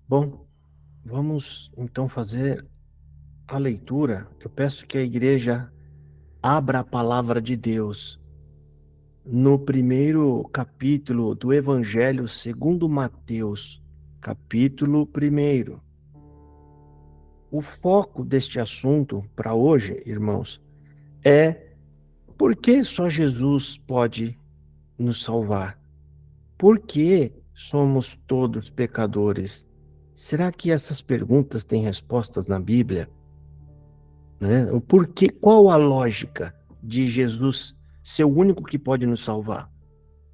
Bom, vamos então fazer a leitura. Eu peço que a igreja abra a palavra de Deus no primeiro capítulo do Evangelho segundo Mateus, capítulo primeiro. O foco deste assunto para hoje, irmãos, é por que só Jesus pode nos salvar? Por que somos todos pecadores? Será que essas perguntas têm respostas na Bíblia? Né? O porquê, qual a lógica de Jesus ser o único que pode nos salvar?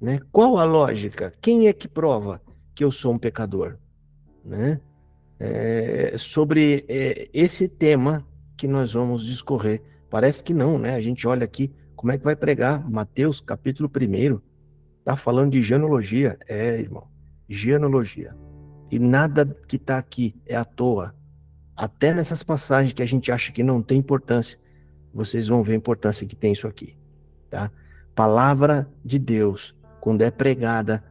Né? Qual a lógica? Quem é que prova que eu sou um pecador? Né? Sobre esse tema que nós vamos discorrer. Parece que não, né? A gente olha aqui, como é que vai pregar? Mateus, capítulo 1, está falando de genealogia. Irmão, genealogia. E nada que está aqui é à toa. Até nessas passagens que a gente acha que não tem importância, vocês vão ver a importância que tem isso aqui, tá? Palavra de Deus, quando é pregada,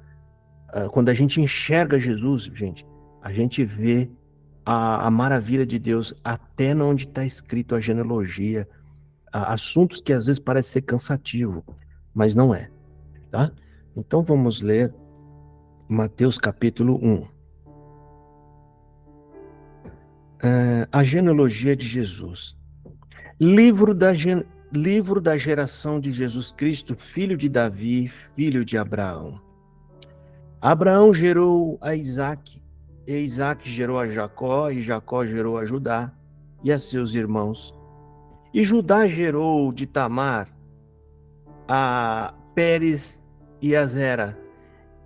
quando a gente enxerga Jesus, gente, a gente vê a maravilha de Deus até onde está escrito a genealogia, assuntos que às vezes parecem ser cansativo, mas não é, tá? Então vamos ler Mateus capítulo 1. A genealogia de Jesus. Livro da geração de Jesus Cristo, filho de Davi, filho de Abraão. Abraão gerou a Isaque, e Isaque gerou a Jacó, e Jacó gerou a Judá e a seus irmãos. E Judá gerou de Tamar a Pérez e a Zera.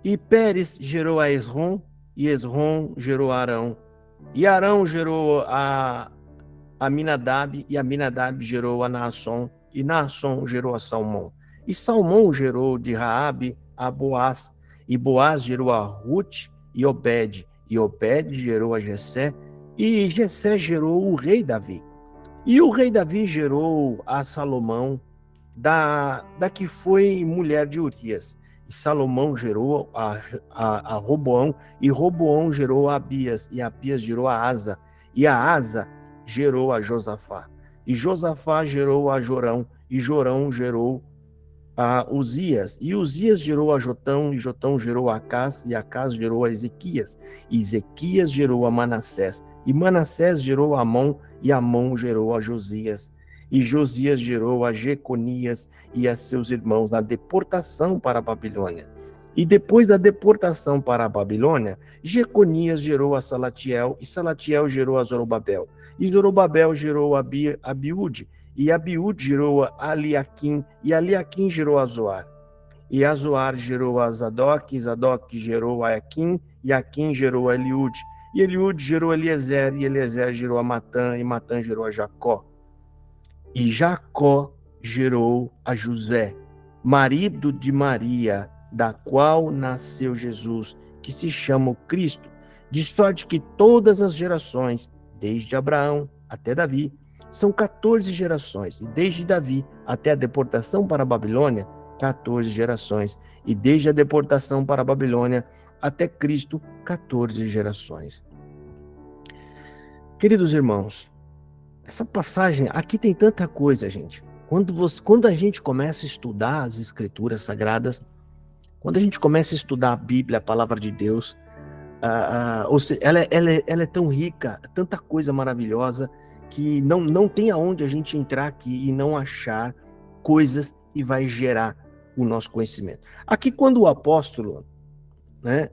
E Pérez gerou a Esrom, e Esrom gerou a Arão. E Arão gerou a Aminadab, e Aminadab gerou a Naasson, e Naasson gerou a Salmão. E Salmão gerou de Raabe a Boaz, e Boaz gerou a Ruth e Obed gerou a Jessé, e Jessé gerou o rei Davi. E o rei Davi gerou a Salomão, da que foi mulher de Urias. E Salomão gerou a Roboão, e Roboão gerou a Abias, e Abias gerou a Asa, e a Asa gerou a Josafá. E Josafá gerou a Jorão, e Jorão gerou a Uzias. E Uzias gerou a Jotão, e Jotão gerou a Acás, e Acás gerou a Ezequias. E Ezequias gerou a Manassés. E Manassés gerou a Amon, e Amon gerou a Josias. E Josias gerou a Jeconias e a seus irmãos na deportação para a Babilônia. E depois da deportação para a Babilônia, Jeconias gerou a Salatiel, e Salatiel gerou a Zorobabel. E Zorobabel gerou a Abiúde, e Abiúde gerou a Eliaquim, e Eliaquim gerou a Zoar. E a Zoar gerou a Zadok, e Zadok gerou a Aquim, e Aquim gerou a Eliúde. E Eliúde gerou a Eliezer, e Eliezer gerou a Matã, e Matã gerou a Jacó. E Jacó gerou a José, marido de Maria, da qual nasceu Jesus, que se chama o Cristo, de sorte que todas as gerações, desde Abraão até Davi, são 14 gerações, e desde Davi até a deportação para a Babilônia, 14 gerações, e desde a deportação para a Babilônia até Cristo, 14 gerações. Queridos irmãos, essa passagem, aqui tem tanta coisa, gente. Quando a gente começa a estudar as escrituras sagradas, quando a gente começa a estudar a Bíblia, a palavra de Deus, ou seja, ela é tão rica, tanta coisa maravilhosa, que não tem aonde a gente entrar aqui e não achar coisas que vai gerar o nosso conhecimento. Aqui, quando o apóstolo, né,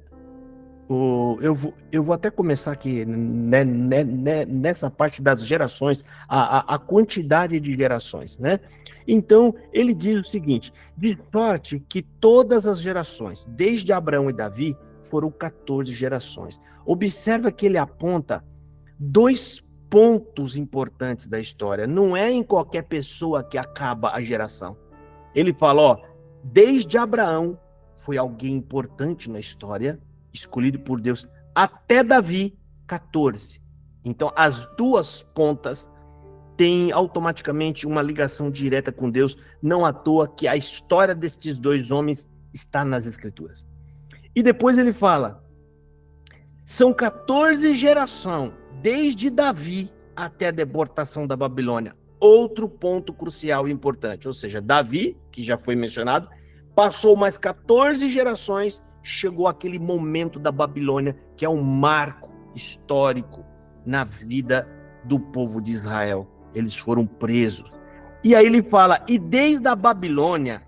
eu vou até começar aqui nessa parte das gerações, a quantidade de gerações, né? Então, ele diz o seguinte: de sorte que todas as gerações, desde Abraão e Davi, foram 14 gerações. Observa que ele aponta dois pontos importantes da história. Não é em qualquer pessoa que acaba a geração. Ele fala, ó, desde Abraão foi alguém importante na história, escolhido por Deus, até Davi, 14. Então, as duas pontas têm automaticamente uma ligação direta com Deus, não à toa que a história destes dois homens está nas Escrituras. E depois ele fala, São 14 gerações, desde Davi até a deportação da Babilônia. Outro ponto crucial e importante, ou seja, Davi, que já foi mencionado, passou mais 14 gerações, chegou aquele momento da Babilônia, que é um marco histórico na vida do povo de Israel. Eles foram presos. E aí ele fala, e desde a Babilônia,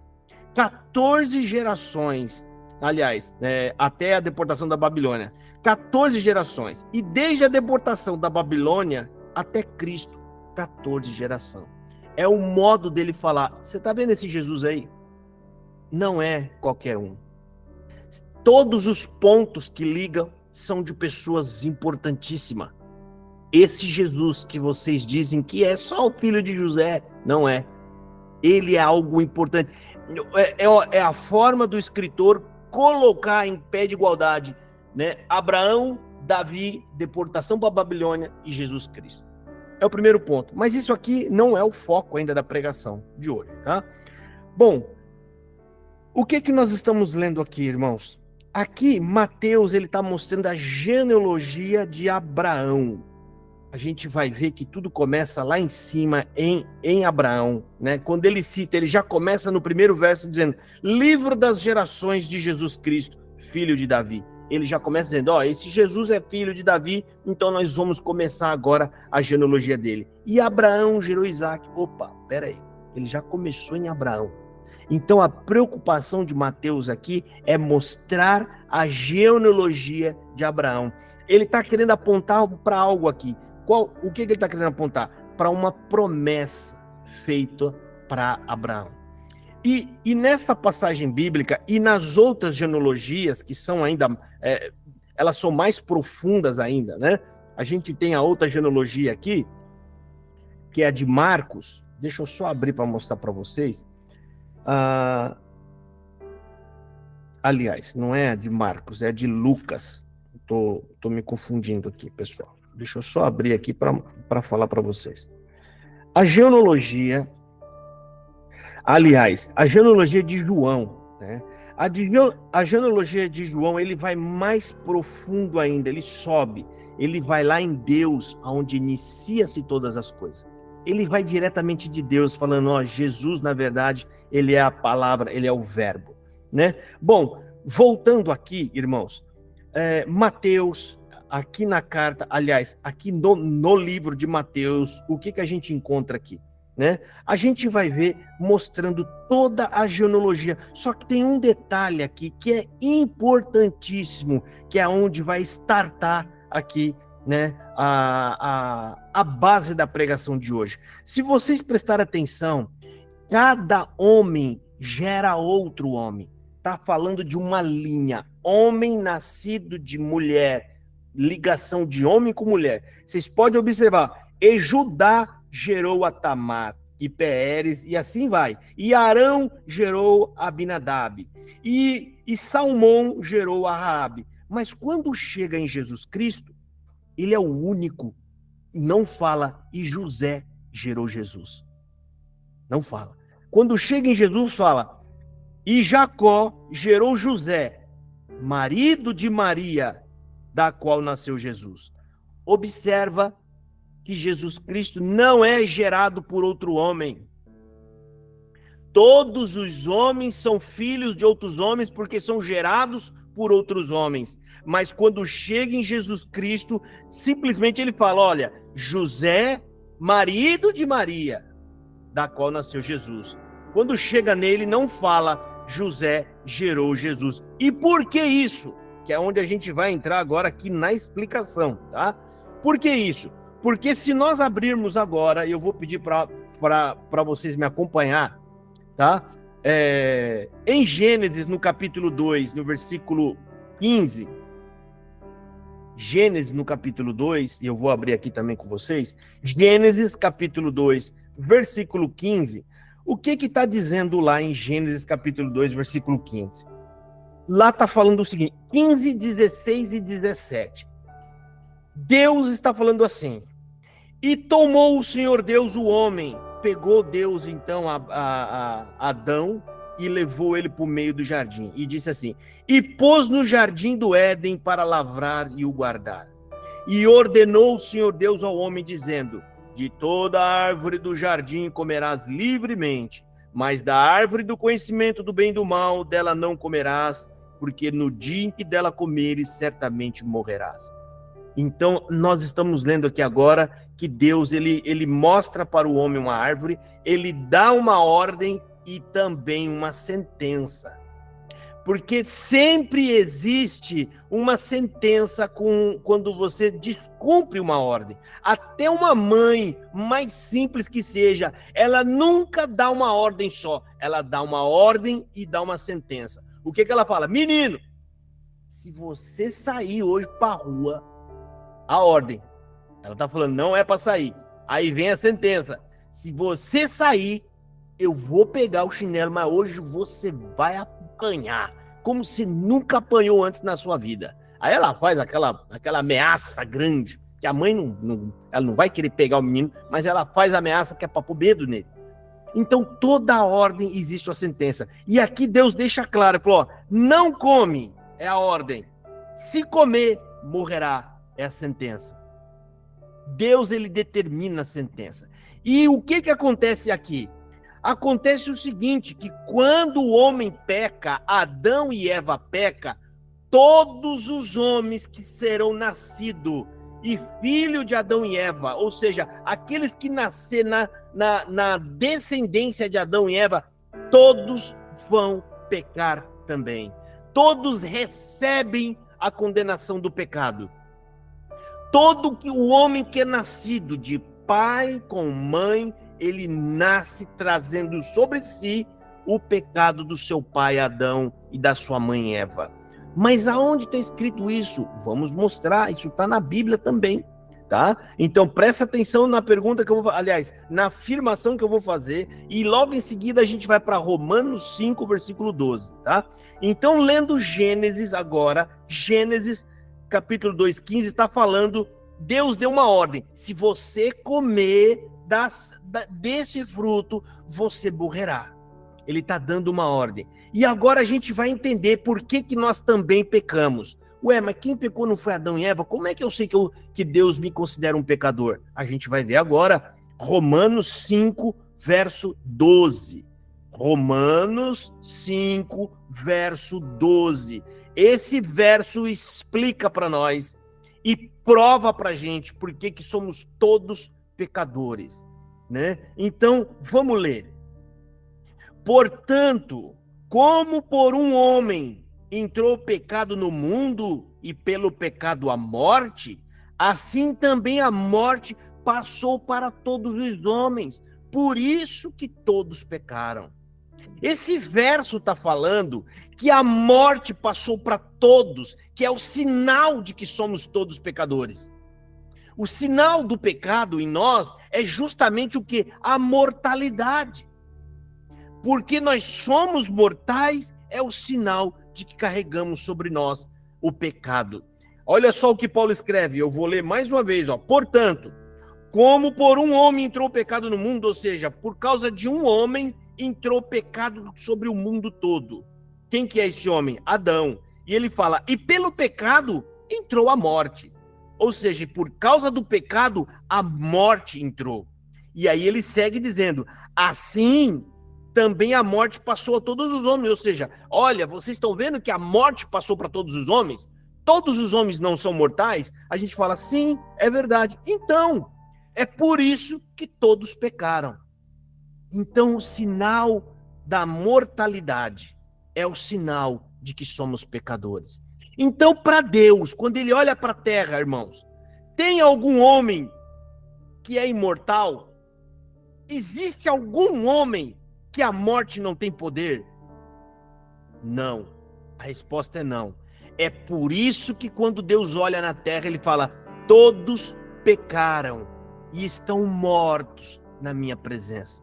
14 gerações, aliás, até a deportação da Babilônia, 14 gerações. E desde a deportação da Babilônia até Cristo, 14 gerações. É o modo dele falar. Você está vendo esse Jesus aí? Não é qualquer um. Todos os pontos que ligam são de pessoas importantíssimas. Esse Jesus que vocês dizem que é só o filho de José, não é. Ele é algo importante. É a forma do escritor colocar em pé de igualdade, né? Abraão, Davi, deportação para a Babilônia e Jesus Cristo. É o primeiro ponto. Mas isso aqui não é o foco ainda da pregação de hoje, tá? Bom, o que nós estamos lendo aqui, irmãos? Aqui, Mateus, ele está mostrando a genealogia de Abraão. A gente vai ver que tudo começa lá em cima, em Abraão, né? Quando ele cita, ele já começa no primeiro verso dizendo, livro das gerações de Jesus Cristo, filho de Davi. Ele já começa dizendo, esse Jesus é filho de Davi, então nós vamos começar agora a genealogia dele. E Abraão gerou Isaac. Opa, peraí, ele já começou em Abraão. Então a preocupação de Mateus aqui é mostrar a genealogia de Abraão. Ele está querendo apontar para algo aqui. O que ele está querendo apontar? Para uma promessa feita para Abraão. E nesta passagem bíblica e nas outras genealogias, que são ainda, elas são mais profundas ainda, né? A gente tem a outra genealogia aqui, que é a de Marcos. Deixa eu só abrir para mostrar para vocês. Aliás, não é a de Marcos, é a de Lucas. Tô me confundindo aqui, pessoal. Deixa eu só abrir aqui para falar para vocês. A genealogia, aliás, a genealogia de João, né? A genealogia de João, ele vai mais profundo ainda, ele sobe, ele vai lá em Deus, onde inicia-se todas as coisas. Ele vai diretamente de Deus, falando, Jesus, na verdade, ele é a palavra, ele é o verbo, né? Bom, voltando aqui, irmãos, Mateus, aqui na carta, aliás, aqui no livro de Mateus, o que a gente encontra aqui, né? A gente vai ver mostrando toda a genealogia, só que tem um detalhe aqui que é importantíssimo, que é onde vai startar aqui, né, a base da pregação de hoje. Se vocês prestarem atenção, cada homem gera outro homem. Está falando de uma linha, homem nascido de mulher, ligação de homem com mulher. Vocês podem observar, e Judá gerou a Tamar e Peres, e assim vai. E Arão gerou Abinadab, e Salmão gerou a Raabe. Mas quando chega em Jesus Cristo, ele é o único, não fala, e José gerou Jesus. Não fala. Quando chega em Jesus, fala, e Jacó gerou José, marido de Maria, da qual nasceu Jesus. Observa que Jesus Cristo não é gerado por outro homem. Todos os homens são filhos de outros homens porque são gerados por outros homens. Mas quando chega em Jesus Cristo, simplesmente ele fala, olha, José, marido de Maria, da qual nasceu Jesus. Quando chega nele, não fala, José gerou Jesus. E por que isso? Que é onde a gente vai entrar agora aqui na explicação, tá? Por que isso? Porque se nós abrirmos agora, eu vou pedir para vocês me acompanhar, tá? Em Gênesis, no capítulo 2, no versículo 15, Gênesis no capítulo 2, e eu vou abrir aqui também com vocês, Gênesis capítulo 2, versículo 15, o que está dizendo lá em Gênesis capítulo 2, versículo 15? Lá está falando o seguinte, 15, 16 e 17. Deus está falando assim, e tomou o Senhor Deus o homem, pegou Deus então a Adão, e levou ele para o meio do jardim. E disse assim: e pôs no jardim do Éden para lavrar e o guardar. E ordenou o Senhor Deus ao homem, dizendo: de toda árvore do jardim comerás livremente, mas da árvore do conhecimento do bem e do mal, dela não comerás, porque no dia em que dela comeres, certamente morrerás. Então, nós estamos lendo aqui agora que Deus, ele mostra para o homem uma árvore, ele dá uma ordem e também uma sentença. Porque sempre existe uma sentença quando você descumpre uma ordem. Até uma mãe, mais simples que seja, ela nunca dá uma ordem só. Ela dá uma ordem e dá uma sentença. O que ela fala? Menino, se você sair hoje para a rua, a ordem. Ela está falando, não é para sair. Aí vem a sentença. Se você sair, eu vou pegar o chinelo, mas hoje você vai apanhar, como se nunca apanhou antes na sua vida. Aí ela faz aquela ameaça grande, que a mãe ela não vai querer pegar o menino, mas ela faz a ameaça que é para pôr medo nele. Então, toda ordem existe uma sentença. E aqui Deus deixa claro, falou, ó, não come, é a ordem. Se comer, morrerá, é a sentença. Deus, ele determina a sentença. E o que acontece aqui? Acontece o seguinte, que quando o homem peca, Adão e Eva peca, todos os homens que serão nascidos e filho de Adão e Eva, ou seja, aqueles que nasceram na descendência de Adão e Eva, todos vão pecar também. Todos recebem a condenação do pecado. Todo que o homem que é nascido de pai com mãe, ele nasce trazendo sobre si o pecado do seu pai Adão e da sua mãe Eva. Mas aonde está escrito isso? Vamos mostrar, isso está na Bíblia também, tá? Então presta atenção na pergunta que eu vou, aliás, na afirmação que eu vou fazer, e logo em seguida a gente vai para Romanos 5, versículo 12, tá? Então, lendo Gênesis agora, Gênesis capítulo 2:15 está falando, Deus deu uma ordem, se você comer desse fruto, você morrerá. Ele está dando uma ordem. E agora a gente vai entender por que nós também pecamos. Ué, mas quem pecou não foi Adão e Eva? Como é que eu sei que Deus me considera um pecador? A gente vai ver agora, Romanos 5, verso 12. Romanos 5, verso 12. Esse verso explica para nós e prova para a gente por que somos todos pecadores, né? Então, vamos ler. Portanto, como por um homem entrou o pecado no mundo e pelo pecado a morte, assim também a morte passou para todos os homens. Por isso que todos pecaram. Esse verso está falando que a morte passou para todos, que é o sinal de que somos todos pecadores. O sinal do pecado em nós é justamente o que? A mortalidade. Porque nós somos mortais, é o sinal de que carregamos sobre nós o pecado. Olha só o que Paulo escreve, eu vou ler mais uma vez, ó. Portanto, como por um homem entrou o pecado no mundo, ou seja, por causa de um homem entrou o pecado sobre o mundo todo. Quem que é esse homem? Adão. E ele fala, e pelo pecado entrou a morte. Ou seja, por causa do pecado, a morte entrou. E aí ele segue dizendo, assim também a morte passou a todos os homens. Ou seja, olha, vocês estão vendo que a morte passou para todos os homens? Todos os homens não são mortais? A gente fala, sim, é verdade. Então, é por isso que todos pecaram. Então, o sinal da mortalidade é o sinal de que somos pecadores. Então, para Deus, quando ele olha para a terra, irmãos, tem algum homem que é imortal? Existe algum homem que a morte não tem poder? Não. A resposta é não. É por isso que quando Deus olha na terra, ele fala, todos pecaram e estão mortos na minha presença.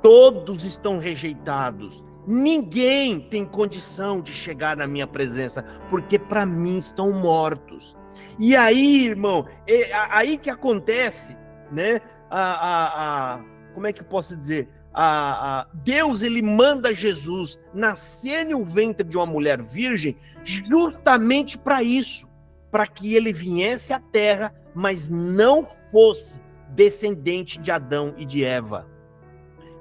Todos estão rejeitados. Ninguém tem condição de chegar na minha presença, porque para mim estão mortos. E aí, irmão, aí que acontece, né? Como é que eu posso dizer? Deus ele manda Jesus nascer no ventre de uma mulher virgem justamente para isso, para que ele viesse à terra, mas não fosse descendente de Adão e de Eva.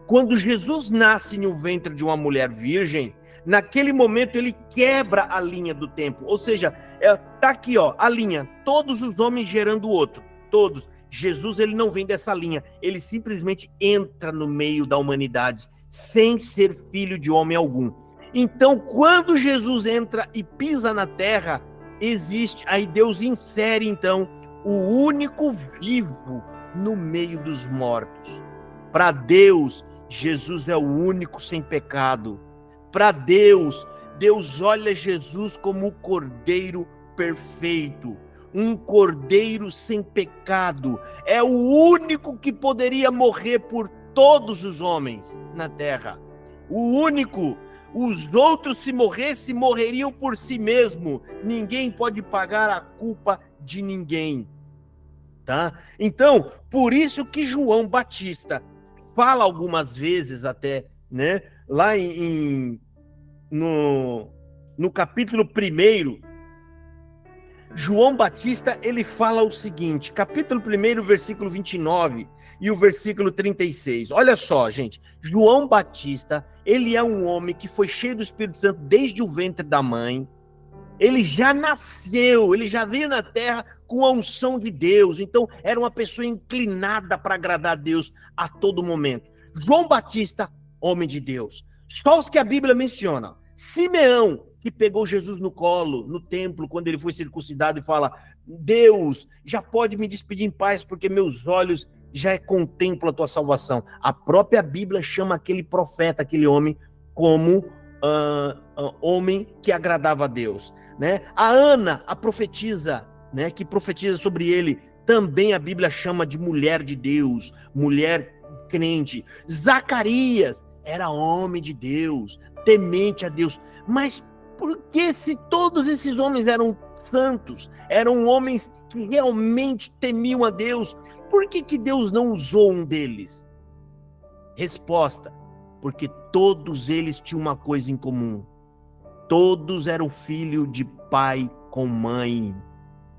Quando Jesus nasce no ventre de uma mulher virgem, naquele momento ele quebra a linha do tempo, ou seja, tá aqui a linha, todos os homens gerando o outro, todos. Jesus ele não vem dessa linha, ele simplesmente entra no meio da humanidade, sem ser filho de homem algum. Então, quando Jesus entra e pisa na terra, aí Deus insere então o único vivo no meio dos mortos. Para Deus, Jesus é o único sem pecado. Para Deus, Deus olha Jesus como o Cordeiro perfeito, um Cordeiro sem pecado. É o único que poderia morrer por todos os homens na terra. O único. Os outros, se morressem, morreriam por si mesmo. Ninguém pode pagar a culpa de ninguém. Tá? Então, por isso que João Batista fala algumas vezes até, né? Lá no capítulo 1, João Batista, ele fala o seguinte, capítulo 1, versículo 29 e o versículo 36. Olha só, gente, João Batista, ele é um homem que foi cheio do Espírito Santo desde o ventre da mãe. Ele já nasceu, ele já veio na terra com a unção de Deus. Então, era uma pessoa inclinada para agradar a Deus a todo momento. João Batista, homem de Deus. Só os que a Bíblia menciona. Simeão, que pegou Jesus no colo, no templo, quando ele foi circuncidado, e fala: Deus, já pode me despedir em paz, porque meus olhos já contemplam a tua salvação. A própria Bíblia chama aquele profeta, aquele homem, como homem que agradava a Deus. Né? A Ana, a profetisa, né, que profetiza sobre ele, também a Bíblia chama de mulher de Deus, mulher crente. Zacarias era homem de Deus, temente a Deus. Mas por que, se todos esses homens eram santos, eram homens que realmente temiam a Deus, por que Deus não usou um deles? Resposta: porque todos eles tinham uma coisa em comum. Todos eram filhos de pai com mãe.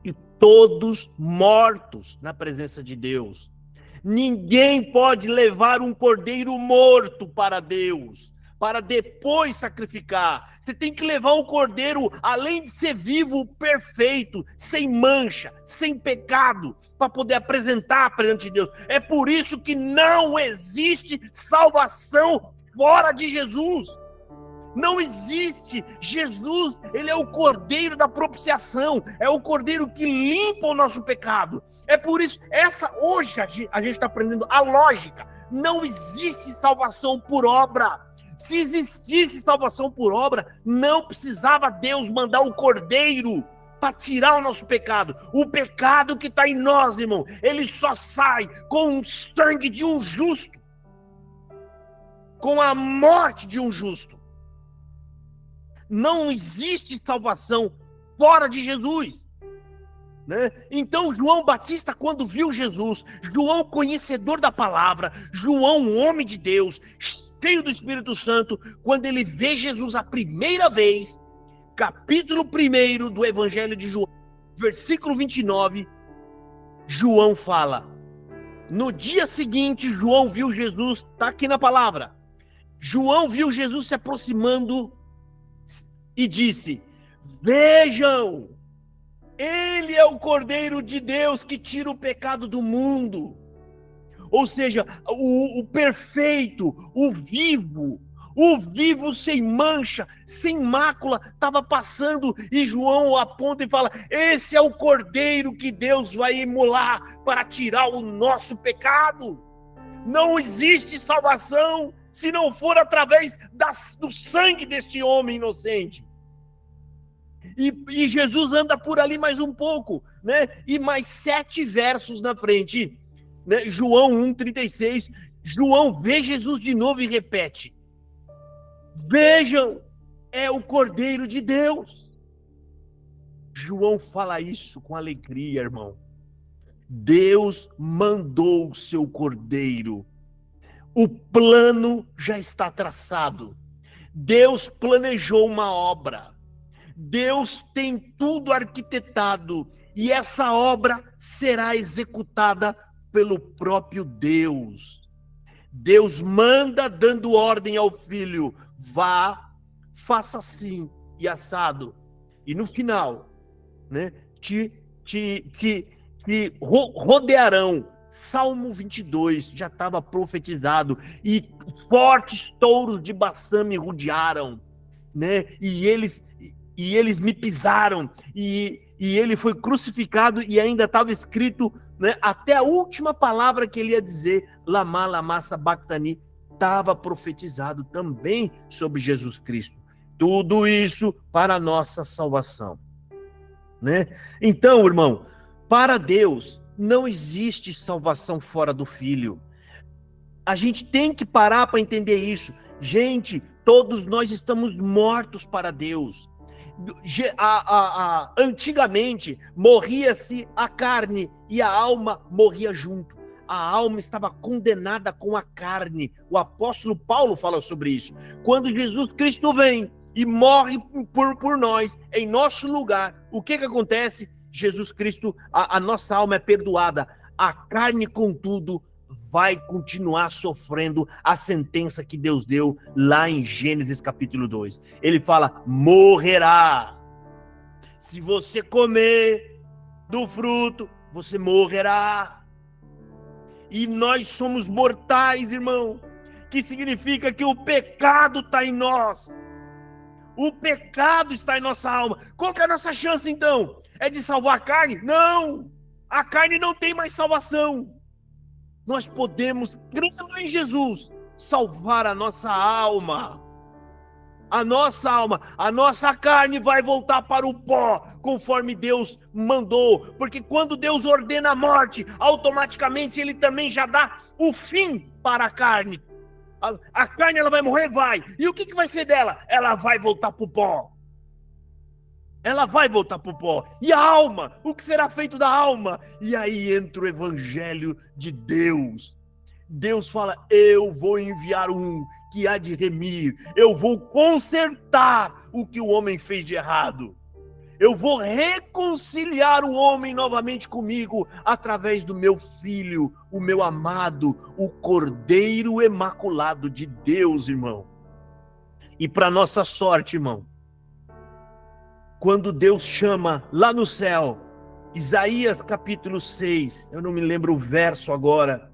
E todos mortos na presença de Deus. Ninguém pode levar um cordeiro morto para Deus, para depois sacrificar. Você tem que levar um cordeiro, além de ser vivo, perfeito, sem mancha, sem pecado, para poder apresentar perante Deus. É por isso que não existe salvação fora de Jesus. Não existe. Jesus, ele é o cordeiro da propiciação, é o cordeiro que limpa o nosso pecado. É por isso, hoje a gente está aprendendo a lógica. Não existe salvação por obra. Se existisse salvação por obra, não precisava Deus mandar o cordeiro para tirar o nosso pecado. O pecado que está em nós, irmão, ele só sai com o sangue de um justo, com a morte de um justo. Não existe salvação fora de Jesus, né? Então João Batista, quando viu Jesus, João conhecedor da palavra, João homem de Deus, cheio do Espírito Santo, quando ele vê Jesus a primeira vez, capítulo 1 do Evangelho de João, versículo 29, João fala: no dia seguinte, João viu Jesus, está aqui na palavra, João viu Jesus se aproximando e disse: vejam, ele é o Cordeiro de Deus que tira o pecado do mundo. Ou seja, o perfeito, o vivo sem mancha, sem mácula, estava passando, e João aponta e fala: esse é o Cordeiro que Deus vai imolar para tirar o nosso pecado. Não existe salvação se não for através do sangue deste homem inocente. E Jesus anda por ali mais um pouco, né? E mais 7 versos na frente, né? João 1,36, João vê Jesus de novo e repete: vejam, é o Cordeiro de Deus. João fala isso com alegria, irmão. Deus mandou o seu Cordeiro. O plano já está traçado. Deus planejou uma obra. Deus tem tudo arquitetado. E essa obra será executada pelo próprio Deus. Deus manda dando ordem ao filho: vá, faça assim e assado. E no final, né, te rodearão. Salmo 22 já estava profetizado, e fortes touros de Baçã me rodearam, né? E eles me pisaram, e ele foi crucificado, e ainda estava escrito, né, até a última palavra que ele ia dizer, Lamá, Lamá, Sabactani, estava profetizado também sobre Jesus Cristo. Tudo isso para a nossa salvação, né? Então, irmão, para Deus não existe salvação fora do Filho. A gente tem que parar para entender isso. Gente, todos nós estamos mortos para Deus. Antigamente, morria-se a carne e a alma morria junto. A alma estava condenada com a carne. O apóstolo Paulo fala sobre isso. Quando Jesus Cristo vem e morre por nós, em nosso lugar, o que acontece? Jesus Cristo, a nossa alma é perdoada. A carne, contudo, vai continuar sofrendo a sentença que Deus deu lá em Gênesis capítulo 2. Ele fala: morrerá. Se você comer do fruto, você morrerá. E nós somos mortais, irmão, que significa que o pecado está em nós. O pecado está em nossa alma. Qual que é a nossa chance, então? É de salvar a carne? Não! A carne não tem mais salvação. Nós podemos, crendo em Jesus, salvar a nossa alma. A nossa alma, a nossa carne vai voltar para o pó, conforme Deus mandou. Porque quando Deus ordena a morte, automaticamente Ele também já dá o fim para a carne. A carne, ela vai morrer? Vai. E o que vai ser dela? Ela vai voltar para o pó. Ela vai voltar para o pó. E a alma? O que será feito da alma? E aí entra o evangelho de Deus. Deus fala: eu vou enviar um que há de remir. Eu vou consertar o que o homem fez de errado. Eu vou reconciliar o homem novamente comigo através do meu filho, o meu amado, o Cordeiro Imaculado de Deus, irmão. E para nossa sorte, irmão, quando Deus chama lá no céu, Isaías capítulo 6, eu não me lembro o verso agora,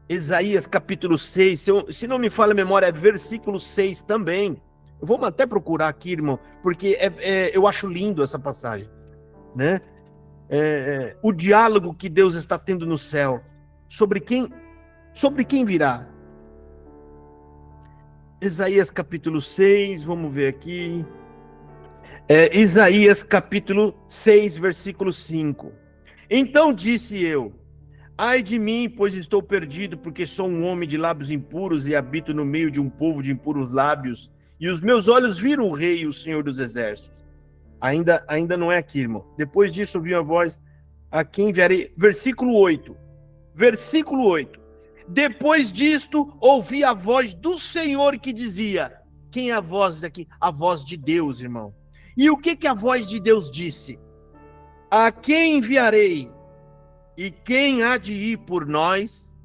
Isaías capítulo 6, se não me falha a memória, é versículo 6 também. Eu vou até procurar aqui, irmão, porque eu acho lindo essa passagem, né? O diálogo que Deus está tendo no céu, sobre quem virá. Isaías capítulo 6, vamos ver aqui. Isaías capítulo 6, versículo 5. Então disse eu: ai de mim, pois estou perdido, porque sou um homem de lábios impuros e habito no meio de um povo de impuros lábios, e os meus olhos viram o Rei, o Senhor dos Exércitos. Ainda não é aqui, irmão. Depois disso ouvi a voz: a quem enviarei? Versículo 8. Versículo 8. Depois disto ouvi a voz do Senhor que dizia. Quem é a voz daqui? A voz de Deus, irmão. E o que a voz de Deus disse? A quem enviarei? E quem há de ir por nós?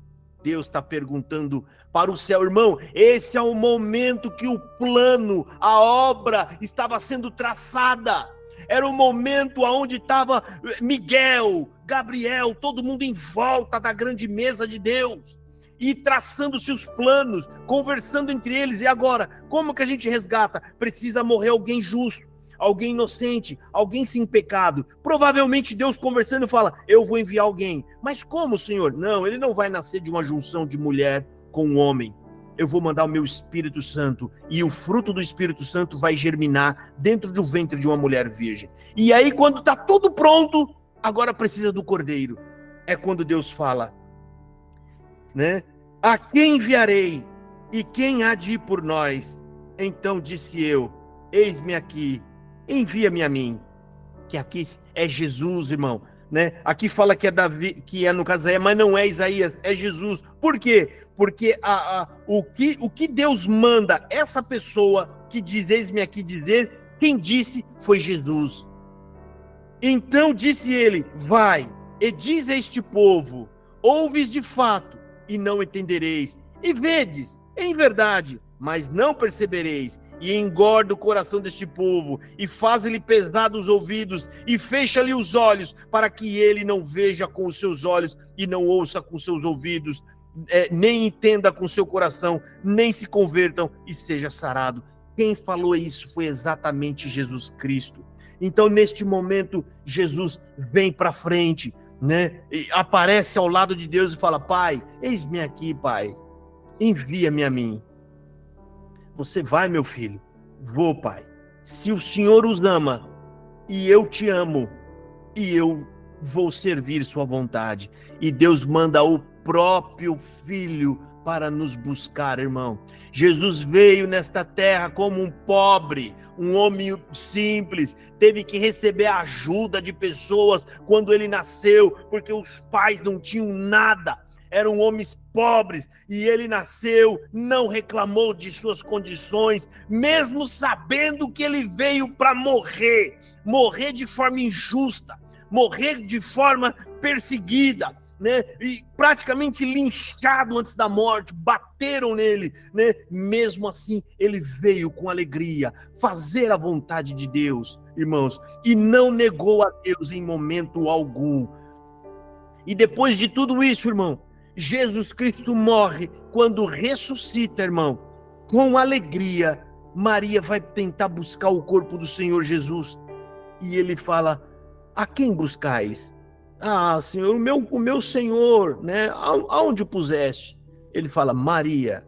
Deus está perguntando para o céu, irmão. Esse é o momento que o plano, a obra estava sendo traçada. Era o momento onde estava Miguel, Gabriel, todo mundo em volta da grande mesa de Deus, e traçando-se os planos, conversando entre eles. E agora, como que a gente resgata? Precisa morrer alguém justo, alguém inocente, alguém sem pecado. Provavelmente Deus conversando fala: eu vou enviar alguém. Mas como, Senhor? Não, ele não vai nascer de uma junção de mulher com um homem. Eu vou mandar o meu Espírito Santo, e o fruto do Espírito Santo vai germinar dentro do ventre de uma mulher virgem. E aí, quando está tudo pronto, agora precisa do Cordeiro. É quando Deus fala, né? A quem enviarei? E quem há de ir por nós? Então disse eu: eis-me aqui, envia-me a mim. Que aqui é Jesus, irmão, né? Aqui fala que é Davi, que é no caso, mas não é Isaías, é Jesus. Por quê? porque o que Deus manda essa pessoa que diz, eis-me aqui dizer, quem disse foi Jesus. Então disse ele, vai, e diz a este povo, ouves de fato, e não entendereis, e vedes, em verdade, mas não percebereis, e engorda o coração deste povo, e faz-lhe pesados os ouvidos, e fecha-lhe os olhos, para que ele não veja com os seus olhos, e não ouça com os seus ouvidos, nem entenda com o seu coração, nem se convertam, e seja sarado. Quem falou isso foi exatamente Jesus Cristo. Então, neste momento, Jesus vem para frente, né? E aparece ao lado de Deus e fala, Pai, eis-me aqui, Pai, envia-me a mim. Você vai, meu filho? Vou, Pai. Se o Senhor os ama, e eu te amo, e eu vou servir sua vontade. E Deus manda o próprio Filho para nos buscar, irmão. Jesus veio nesta terra como um pobre, um homem simples, teve que receber a ajuda de pessoas quando ele nasceu, porque os pais não tinham nada, eram homens pobres, e ele nasceu, não reclamou de suas condições, mesmo sabendo que ele veio para morrer de forma injusta, morrer de forma perseguida, né? E praticamente linchado antes da morte, bateram nele, né? Mesmo assim, ele veio com alegria, fazer a vontade de Deus, irmãos, e não negou a Deus em momento algum. E depois de tudo isso, irmão, Jesus Cristo morre. Quando ressuscita, irmão, com alegria, Maria vai tentar buscar o corpo do Senhor Jesus, e ele fala, a quem buscais? Ah, Senhor, o meu Senhor, né? Aonde o puseste? Ele fala, Maria.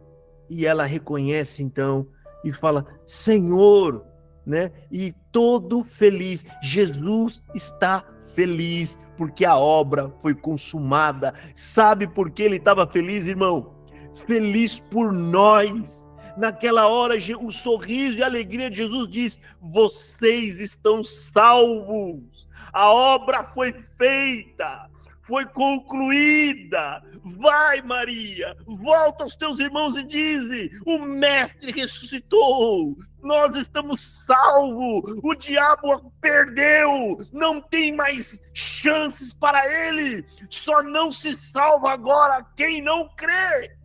E ela reconhece então e fala, Senhor, né? E todo feliz. Jesus está feliz porque a obra foi consumada. Sabe por que ele estava feliz, irmão? Feliz por nós. Naquela hora, o sorriso e a alegria de Jesus diz, vocês estão salvos. A obra foi feita, foi concluída. Vai, Maria, volta aos teus irmãos e dize, o Mestre ressuscitou, nós estamos salvos, o diabo perdeu, não tem mais chances para ele, só não se salva agora quem não crê,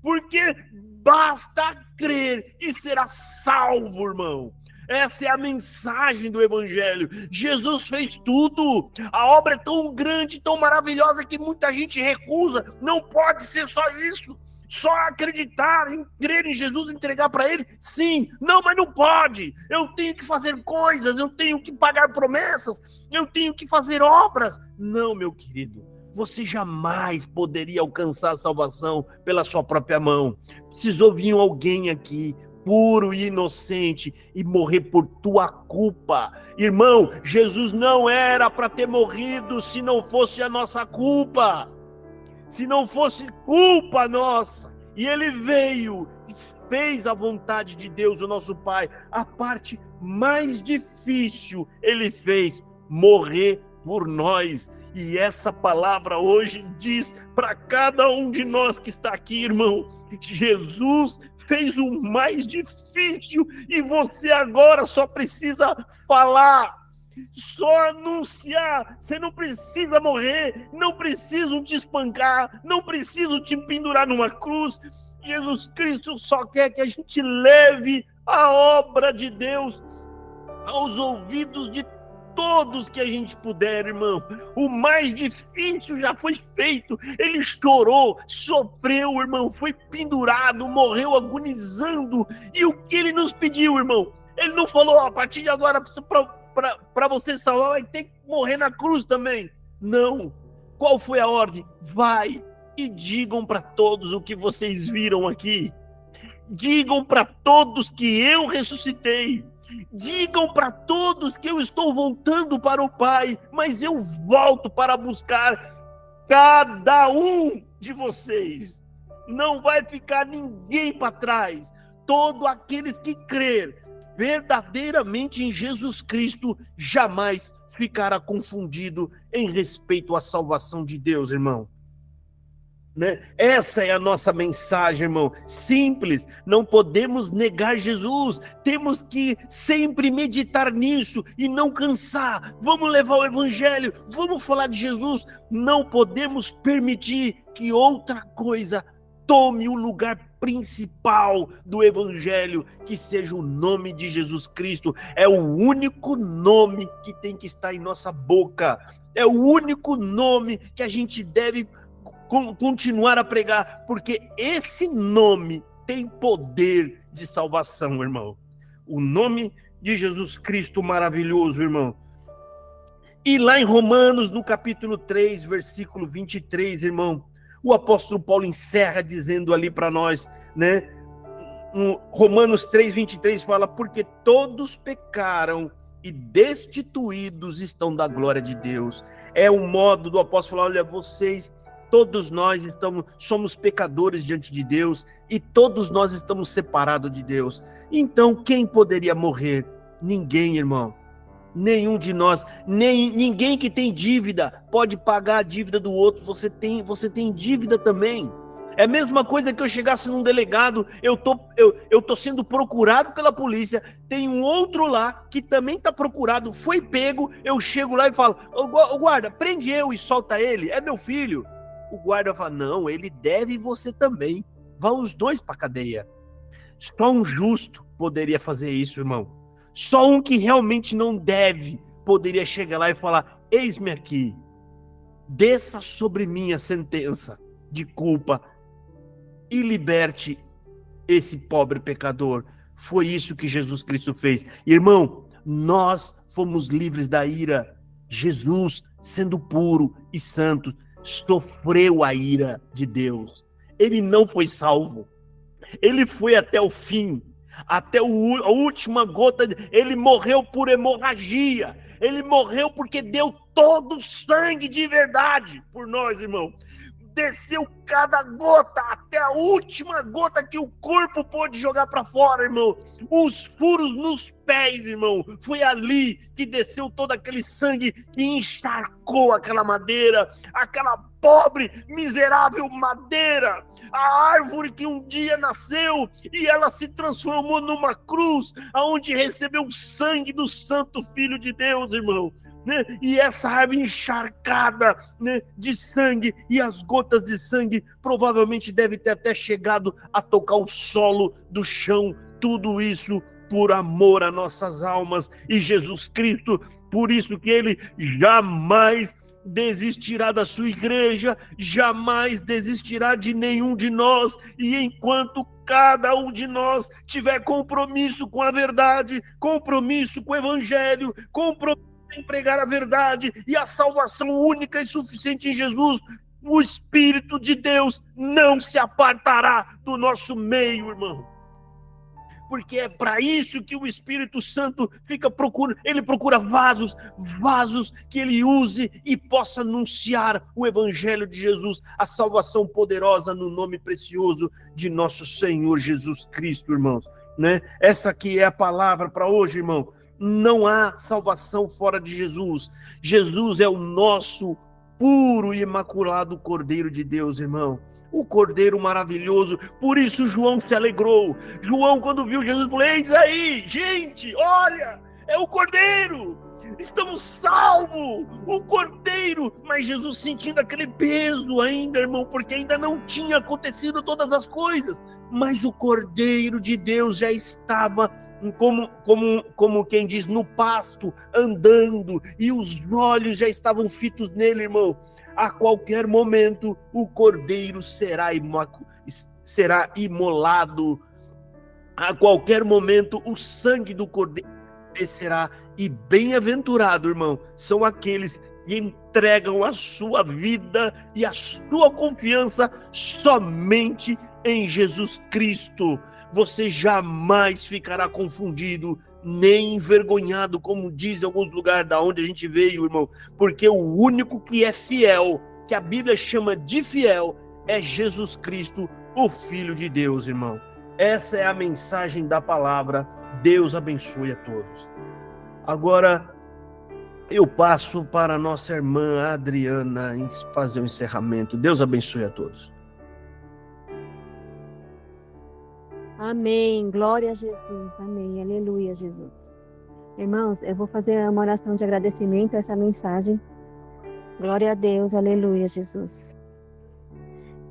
porque basta crer e será salvo, irmão. Essa é a mensagem do Evangelho. Jesus fez tudo. A obra é tão grande, tão maravilhosa que muita gente recusa. Não pode ser só isso. Só acreditar, crer em Jesus, entregar para Ele? Sim. Não, mas não pode. Eu tenho que fazer coisas, eu tenho que pagar promessas, eu tenho que fazer obras. Não, meu querido. Você jamais poderia alcançar a salvação pela sua própria mão. Precisou vir alguém aqui, puro e inocente, e morrer por tua culpa. Irmão, Jesus não era para ter morrido se não fosse a nossa culpa, se não fosse culpa nossa. E ele veio e fez a vontade de Deus, o nosso Pai. A parte mais difícil ele fez, morrer por nós. E essa palavra hoje diz para cada um de nós que está aqui, irmão, Jesus fez o mais difícil e você agora só precisa falar, só anunciar. Você não precisa morrer, não precisam te espancar, não precisam te pendurar numa cruz. Jesus Cristo só quer que a gente leve a obra de Deus aos ouvidos de todos que a gente puder, irmão. O mais difícil já foi feito. Ele chorou, sofreu, irmão, foi pendurado, morreu agonizando. E o que ele nos pediu, irmão? Ele não falou, a partir de agora, para você salvar, vai ter que morrer na cruz também. Não. Qual foi a ordem? Vai e digam para todos o que vocês viram aqui. Digam para todos que eu ressuscitei. Digam para todos que eu estou voltando para o Pai, mas eu volto para buscar cada um de vocês. Não vai ficar ninguém para trás. Todos aqueles que crer verdadeiramente em Jesus Cristo jamais ficará confundido em respeito à salvação de Deus, irmão. né? Essa é a nossa mensagem, irmão. Simples, não podemos negar Jesus. Temos que sempre meditar nisso e não cansar. Vamos levar o evangelho, vamos falar de Jesus. Não podemos permitir que outra coisa tome o lugar principal do evangelho, que seja o nome de Jesus Cristo. É o único nome que tem que estar em nossa boca. É o único nome que a gente deve continuar a pregar, porque esse nome tem poder de salvação, irmão. O nome de Jesus Cristo maravilhoso, irmão. E lá em Romanos, no capítulo 3, versículo 23, irmão, o apóstolo Paulo encerra dizendo ali para nós, né? Romanos 3, 23 fala: porque todos pecaram e destituídos estão da glória de Deus. É o modo do apóstolo falar: olha, vocês, todos nós somos pecadores diante de Deus e todos nós estamos separados de Deus. Então, quem poderia morrer? Ninguém, irmão. Nenhum de nós, ninguém que tem dívida pode pagar a dívida do outro. Você tem dívida também. É a mesma coisa que eu chegasse num delegado, eu tô sendo procurado pela polícia, tem um outro lá que também está procurado, foi pego, eu chego lá e falo: ô guarda, prende eu e solta ele, é meu filho. O guarda fala: não, ele deve você também. Vão os dois para a cadeia. Só um justo poderia fazer isso, irmão. Só um que realmente não deve poderia chegar lá e falar: eis-me aqui, desça sobre mim a sentença de culpa e liberte esse pobre pecador. Foi isso que Jesus Cristo fez. Irmão, nós fomos livres da ira. Jesus, sendo puro e santo, sofreu a ira de Deus. Ele não foi salvo. Ele foi até o fim, até a última gota. Ele morreu por hemorragia. Ele morreu porque deu todo o sangue de verdade por nós, irmão. Desceu cada gota, até a última gota que o corpo pôde jogar para fora, irmão. Os furos nos pés, irmão. Foi ali que desceu todo aquele sangue que encharcou aquela madeira, aquela pobre, miserável madeira. A árvore que um dia nasceu e ela se transformou numa cruz, aonde recebeu o sangue do Santo Filho de Deus, irmão. Né? E essa árvore encharcada, né, de sangue, e as gotas de sangue provavelmente deve ter até chegado a tocar o solo do chão. Tudo isso por amor a nossas almas. E Jesus Cristo, por isso que ele jamais desistirá da sua igreja, jamais desistirá de nenhum de nós. E enquanto cada um de nós tiver compromisso com a verdade, compromisso com o evangelho, compromisso em pregar a verdade e a salvação única e suficiente em Jesus, o Espírito de Deus não se apartará do nosso meio, irmão. Porque é para isso que o Espírito Santo ele procura vasos que ele use e possa anunciar o Evangelho de Jesus, a salvação poderosa no nome precioso de nosso Senhor Jesus Cristo, irmãos. Né? Essa aqui é a palavra para hoje, irmão. Não há salvação fora de Jesus. Jesus é o nosso puro e imaculado Cordeiro de Deus, irmão. O Cordeiro maravilhoso. Por isso João se alegrou. João, quando viu Jesus, falou: eis aí, gente, olha, é o Cordeiro. Estamos salvos, o Cordeiro. Mas Jesus sentindo aquele peso ainda, irmão, porque ainda não tinha acontecido todas as coisas. Mas o Cordeiro de Deus já estava como quem diz, no pasto, andando, e os olhos já estavam fitos nele, irmão. A qualquer momento o cordeiro será imolado, a qualquer momento o sangue do cordeiro descerá. E bem-aventurado, irmão, são aqueles que entregam a sua vida e a sua confiança somente em Jesus Cristo. Você jamais ficará confundido, nem envergonhado, como diz em alguns lugares da onde a gente veio, irmão, porque o único que é fiel, que a Bíblia chama de fiel, é Jesus Cristo, o Filho de Deus, irmão. Essa é a mensagem da palavra. Deus abençoe a todos. Agora eu passo para a nossa irmã Adriana fazer o encerramento. Deus abençoe a todos. Amém. Glória a Jesus. Amém. Aleluia, Jesus. Irmãos, eu vou fazer uma oração de agradecimento a essa mensagem. Glória a Deus. Aleluia, Jesus.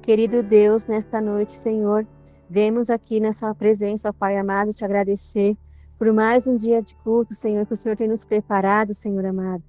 Querido Deus, nesta noite, Senhor, vemos aqui na sua presença, ó Pai amado, te agradecer por mais um dia de culto, Senhor, que o Senhor tem nos preparado, Senhor amado,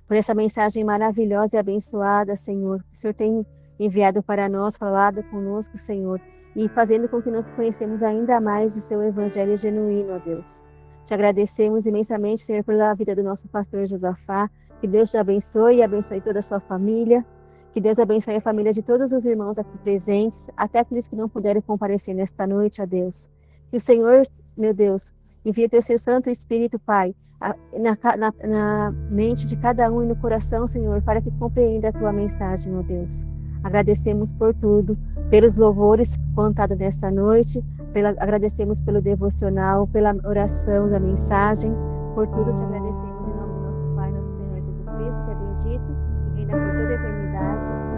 por essa mensagem maravilhosa e abençoada, Senhor, que o Senhor tem enviado para nós, falado conosco, Senhor, e fazendo com que nós conhecemos ainda mais o seu evangelho genuíno, ó Deus. Te agradecemos imensamente, Senhor, pela vida do nosso pastor Josafá, que Deus te abençoe e abençoe toda a sua família. Que Deus abençoe a família de todos os irmãos aqui presentes, até aqueles que não puderam comparecer nesta noite, a Deus. Que o Senhor, meu Deus, envie teu seu Santo Espírito, Pai, na mente de cada um e no coração, Senhor, para que compreenda a tua mensagem, ó Deus. Agradecemos por tudo, pelos louvores cantados nesta noite, agradecemos pelo devocional, pela oração da mensagem, por tudo te agradecemos em nome do nosso Pai, nosso Senhor Jesus Cristo, que é bendito e reina por toda a eternidade.